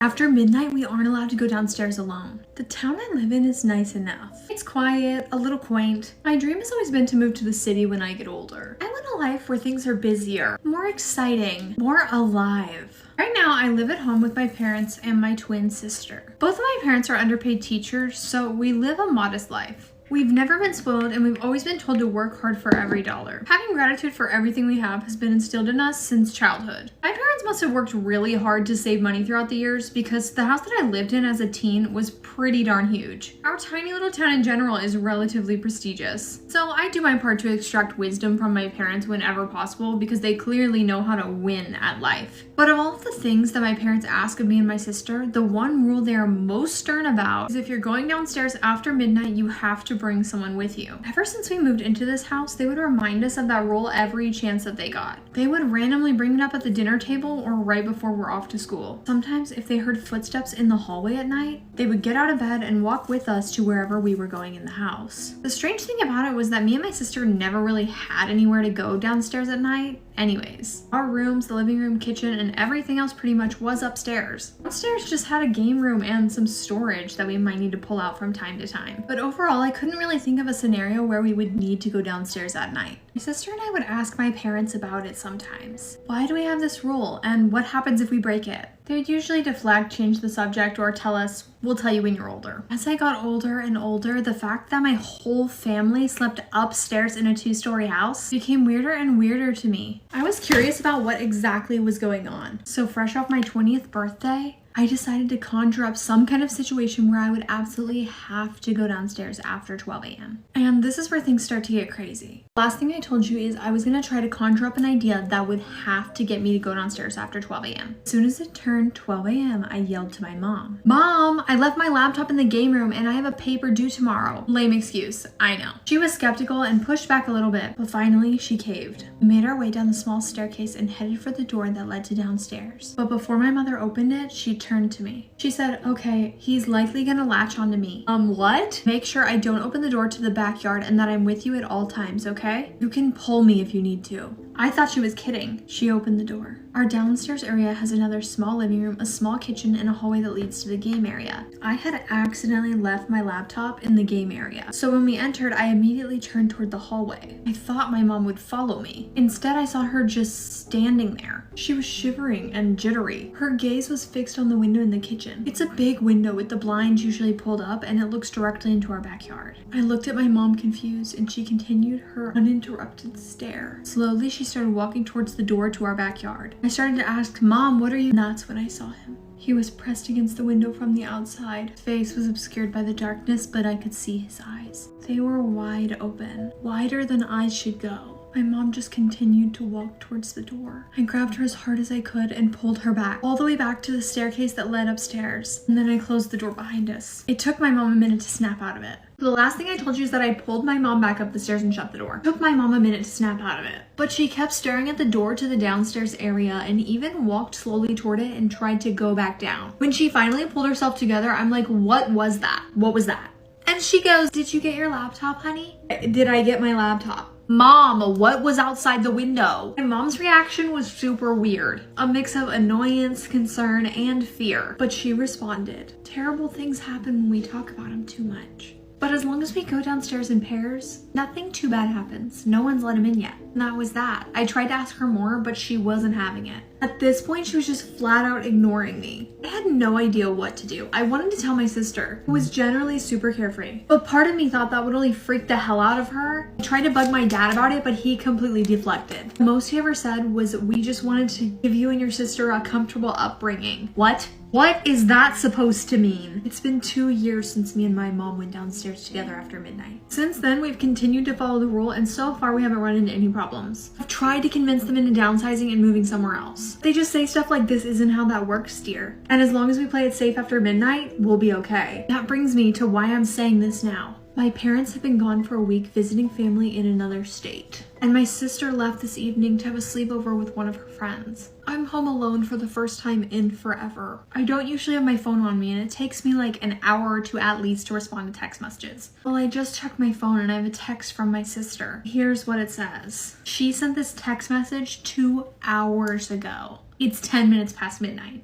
After midnight, we aren't allowed to go downstairs alone. The town I live in is nice enough. It's quiet, a little quaint. My dream has always been to move to the city when I get older. I want a life where things are busier, more exciting, more alive. Right now, I live at home with my parents and my twin sister. Both of my parents are underpaid teachers, so we live a modest life. We've never been spoiled, and we've always been told to work hard for every dollar. Having gratitude for everything we have has been instilled in us since childhood. My parents must have worked really hard to save money throughout the years because the house that I lived in as a teen was pretty darn huge. Our tiny little town in general is relatively prestigious. So I do my part to extract wisdom from my parents whenever possible because they clearly know how to win at life. But of all of the things that my parents ask of me and my sister, the one rule they are most stern about is if you're going downstairs after midnight, you have to bring someone with you. Ever since we moved into this house, they would remind us of that rule every chance that they got. They would randomly bring it up at the dinner table or right before we're off to school. Sometimes if they heard footsteps in the hallway at night, they would get out of bed and walk with us to wherever we were going in the house. The strange thing about it was that me and my sister never really had anywhere to go downstairs at night anyways. Our rooms, the living room, kitchen, and everything else pretty much was upstairs. Downstairs just had a game room and some storage that we might need to pull out from time to time. But overall, I couldn't really think of a scenario where we would need to go downstairs at night. My sister and I would ask my parents about it sometimes. Why do we have this rule, and what happens if we break it? They would usually deflect, change the subject, or tell us, we'll tell you when you're older. As I got older and older, the fact that my whole family slept upstairs in a 2-story house became weirder and weirder to me. I was curious about what exactly was going on. So fresh off my 20th birthday, I decided to conjure up some kind of situation where I would absolutely have to go downstairs after 12 a.m. And this is where things start to get crazy. Last thing I told you is I was going to try to conjure up an idea that would have to get me to go downstairs after 12 a.m. As soon as it turned 12 a.m., I yelled to my mom, "Mom, I left my laptop in the game room and I have a paper due tomorrow." Lame excuse, I know. She was skeptical and pushed back a little bit, but finally she caved. We made our way down the small staircase and headed for the door that led to downstairs. But before my mother opened it, she turned to me. She said, "Okay, he's likely gonna latch onto me." What? "Make sure I don't open the door to the backyard and that I'm with you at all times, okay? You can pull me if you need to." I thought she was kidding. She opened the door. Our downstairs area has another small living room, a small kitchen, and a hallway that leads to the game area. I had accidentally left my laptop in the game area, so when we entered, I immediately turned toward the hallway. I thought my mom would follow me. Instead, I saw her just standing there. She was shivering and jittery. Her gaze was fixed on the window in the kitchen. It's a big window with the blinds usually pulled up, and it looks directly into our backyard. I looked at my mom confused, and she continued her uninterrupted stare. Slowly, she started walking towards the door to our backyard. I started to ask, "Mom, what are you?" And that's when I saw him. He was pressed against the window from the outside. His face was obscured by the darkness, but I could see his eyes. They were wide open, wider than eyes should go. My mom just continued to walk towards the door. I grabbed her as hard as I could and pulled her back, all the way back to the staircase that led upstairs, and then I closed the door behind us. It took my mom a minute to snap out of it. The last thing I told you is that I pulled my mom back up the stairs and shut the door. It took my mom a minute to snap out of it. But she kept staring at the door to the downstairs area and even walked slowly toward it and tried to go back down. When she finally pulled herself together, I'm like, "What was that? What was that?" And she goes, "Did you get your laptop, honey?" Did I get my laptop? "Mom, what was outside the window?" My mom's reaction was super weird. A mix of annoyance, concern, and fear. But she responded, "Terrible things happen when we talk about them too much. But as long as we go downstairs in pairs, nothing too bad happens. No one's let him in yet." And that was that. I tried to ask her more, but she wasn't having it. At this point, she was just flat out ignoring me. I had no idea what to do. I wanted to tell my sister, who was generally super carefree. But part of me thought that would really freak the hell out of her. I tried to bug my dad about it, but he completely deflected. The most he ever said was, "We just wanted to give you and your sister a comfortable upbringing." What? What is that supposed to mean? It's been 2 years since me and my mom went downstairs together after midnight. Since then, we've continued to follow the rule, and so far we haven't run into any problems. I've tried to convince them into downsizing and moving somewhere else. They just say stuff like, "This isn't how that works, dear. And as long as we play it safe after midnight, we'll be okay." That brings me to why I'm saying this now. My parents have been gone for a week visiting family in another state. And my sister left this evening to have a sleepover with one of her friends. I'm home alone for the first time in forever. I don't usually have my phone on me, and it takes me like an hour or two at least to respond to text messages. Well, I just checked my phone and I have a text from my sister. Here's what it says. She sent this text message 2 hours ago. It's 10 minutes past midnight.